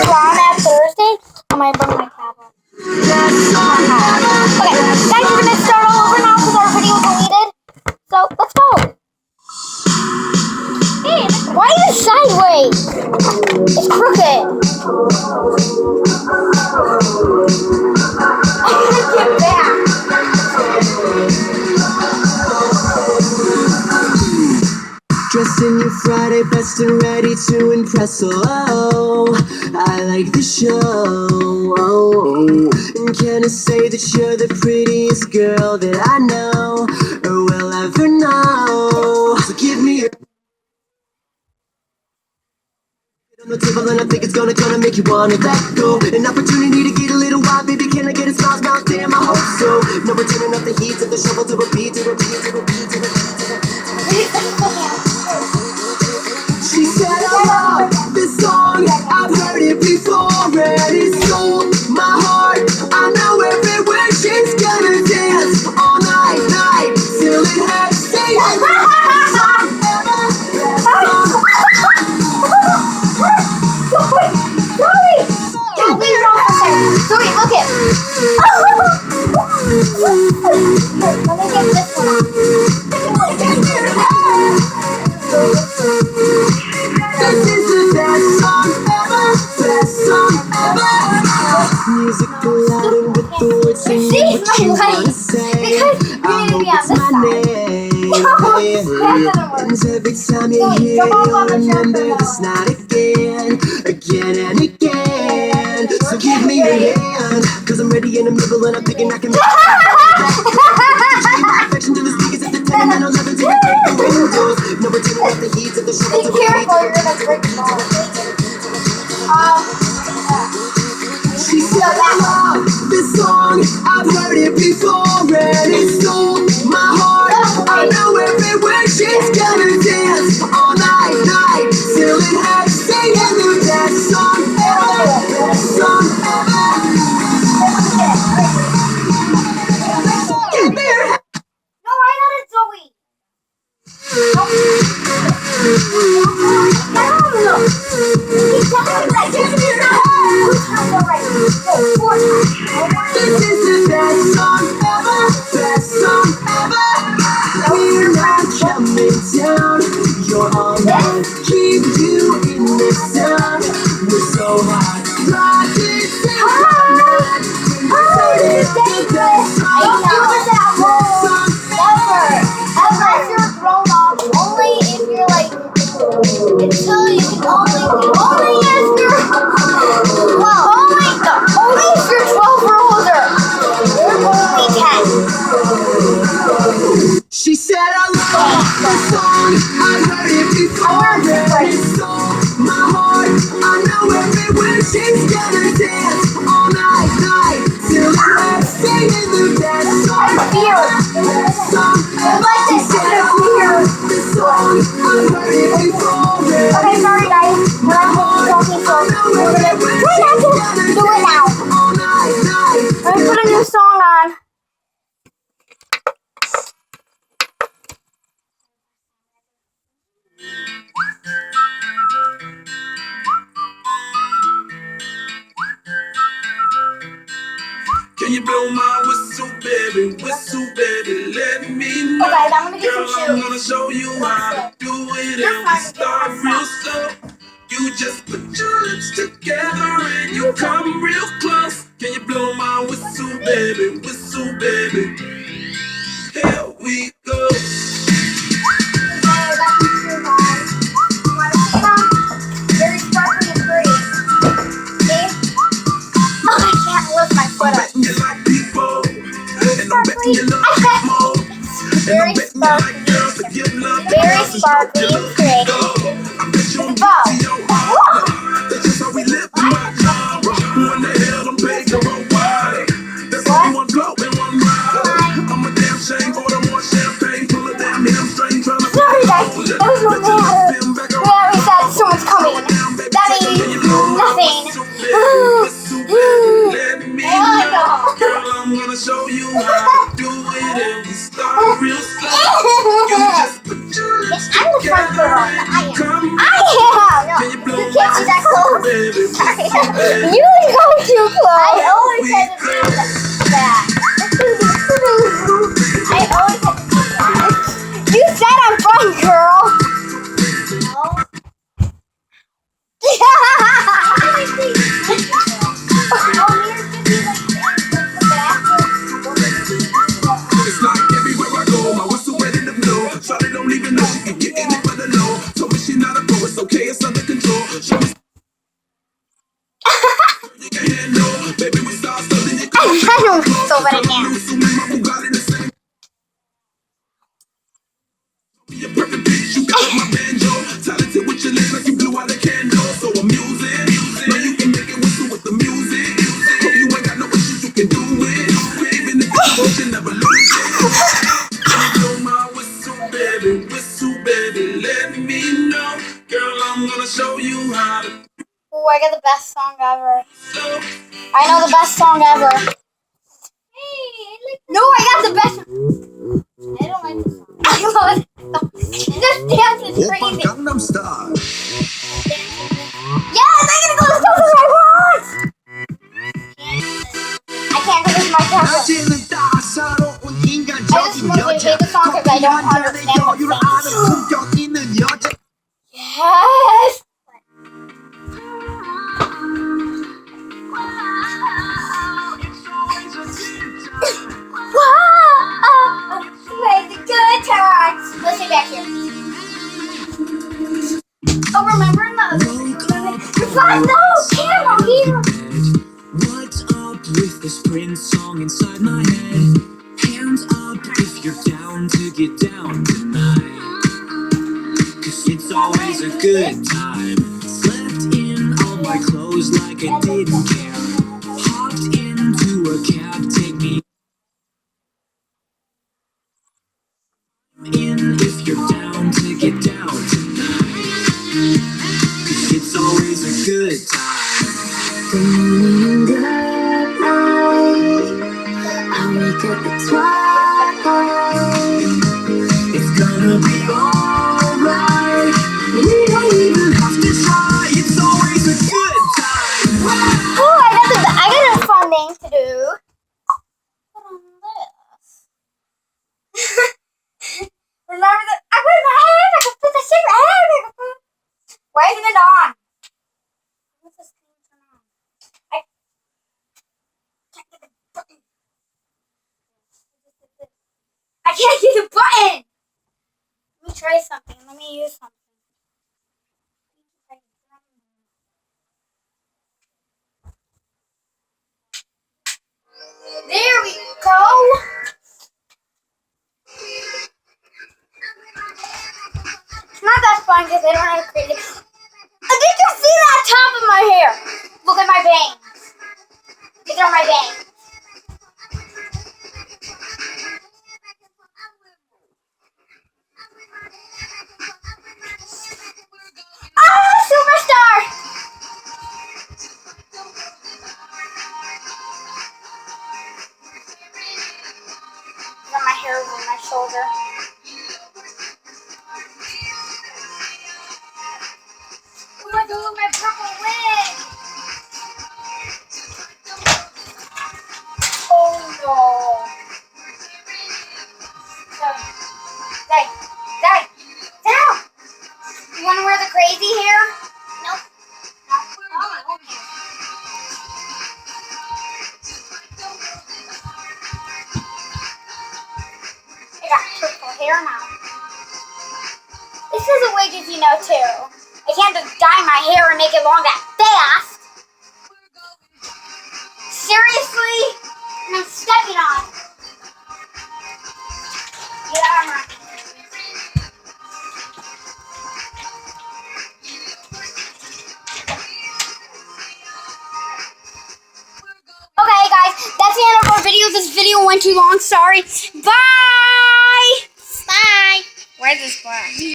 prom at Thursday. I might bring my tablet. Okay, guys, we're gonna start all over now because our video deleted. So let's go. Hey, why is it sideways? It's crooked. I gotta get back. Dressed in your Friday best and ready to impress. Oh, I like the show. Oh, and can I say that you're the prettiest girl that I know or will ever know? So give me your on the table, and I think it's gonna make you wanna let go. An opportunity to get a little wild, baby. Can I get a smile, smile? Damn, I hope so. No returning up the heat to the shovel to repeat, to repeat, to repeat, to repeat, to repeat. She said I love this song, I've heard it before, and it stole my heart. I know every word she's gonna dance all night, night, till it hurts. Say it. Sorry, look it. Let me get this one. This is the best song ever, music colliding with the words singing what you wanna say. I hope it's my name. And every time you hear it, you'll remember this night again, again and again. So give me your hand, cause I'm ready in the middle and I'm thinking I can make perfection to the speakers at the 10 and 11 to break the windows. No returning off the heat to the shovel to Be careful, you're gonna break the ball. She said I love this song, I've heard it before, and it stole my heart. I know every word she's gonna dance all night, night, till it hurts. Singing the best song ever, best song ever. Give me your hand. No, I got it, Zoe. This is the best song ever, best song ever. We're not coming down, you're all mine. Keep you in the sound, we're so hot. Ride this thing all night. The best song Never. Unless you're grown up. Only if you're like, until you can only if you're, well, only if you're 12 or older. You're only 10. She said I love the song, I've heard it before, and it stole my heart. I know every word she's gonna dance all night, night, till it hurts. Singing the best song, best song ever. She said I love the song, I've heard it before, and Okay, sorry guys. my heart. I know every word she's gonna Do it now. dance all night, night. Let me put a new song on. Can you blow my whistle, baby, let me know. Okay, I'm gonna get Girl, some I'm shoes. gonna show you how to do it, You're and we fine. start real slow. You just put your lips together and you come real close. Can you blow my whistle, baby, here we go. Very sparkly and pretty. See? Oh, I can't lift my foot I up. bet you like people, and I bet you love it more. Very And I bet you like sparkly. girls that give love to Very girls and sparkly show you and love. pretty. I bet you With a I'm bow. guilty, your heart. That's just how we live in my genre. Who in the hell done paid your own body? That's only one blow and one ride. I'm a damn shame, order more champagne, full of that hamstring, trying to Sorry guys, it doesn't matter. We already said someone's coming. That means nothing. Let me Oh, know. no. Girl, I'm gonna show you how to do it, and we start real slow. You just put your lips I'm the front together girl. You go too close. I always had to do that. I always had to do that. You said I'm fun, girl. No. It's like everywhere I go, my whistle wet in the blow. Shawty don't even know she can get in it for the low. Told me she not a pro, it's okay, it's under control. Show me you can handle. Baby, we start studying it. I don't so but I can't. Be a perfect bitch, you got my banjo. Talented with your lips like you blew out a candle. So amusing, now you can make it whistle with the music. Hope you ain't got no issues, you can do it. Even if it's emotion, never lose it. Blow my whistle, baby, let me know. Girl, I'm gonna show you how to Ooh, I got the best song ever. blow. I know the best song ever. No, I got the best. I don't like this song. I love it. This dance is crazy. Gangnam Style. Yes, I'm gonna go as close as I want. I can't because it's my tablet. 낮에는 따사로운 I just 인간적인 mostly 여자 hate the song because I don't understand what's 여유를 saying. 아는 품격 있는 여자 Yes. Wow. It's a good time. Let's get back here. Oh, remember in the You're fine, no! Camera here! What's up with this Prince song inside my head? Hands up if you're down to get down tonight. Cause it's always a good time. Slept in all my clothes like I didn't care. Hopped into a cab, take me in if you're down to get down tonight. Cause it's always a good time. Good night. I wake up at twilight. It's gonna be alright. We don't even have to try. It's always a good time. Oh, I got a fun thing to do. Put on this. Remember that? I put my hair. I can put the secret hair. Why isn't it on? What's this thing turn on? I can't get the button. I can't get the button. Let me try something. Let me use something. There we go. It's not that fun because I don't have to create it. Did you see that top of my hair? Look at my bangs. These are my bangs. Ah, superstar! Got my hair over my shoulder. Oh my god, my purple wig! Oh no! Hey, down! You want to wear the crazy hair? Nope. No. Oh, okay. I got purple hair now. This is a wig, if you know, too. I can't just dye my hair and make it long that fast. Seriously? And I'm stepping on it. Yeah, I'm right. Okay, guys, that's the end of our video. This video went too long. Sorry. Bye. Bye. Where's this glass?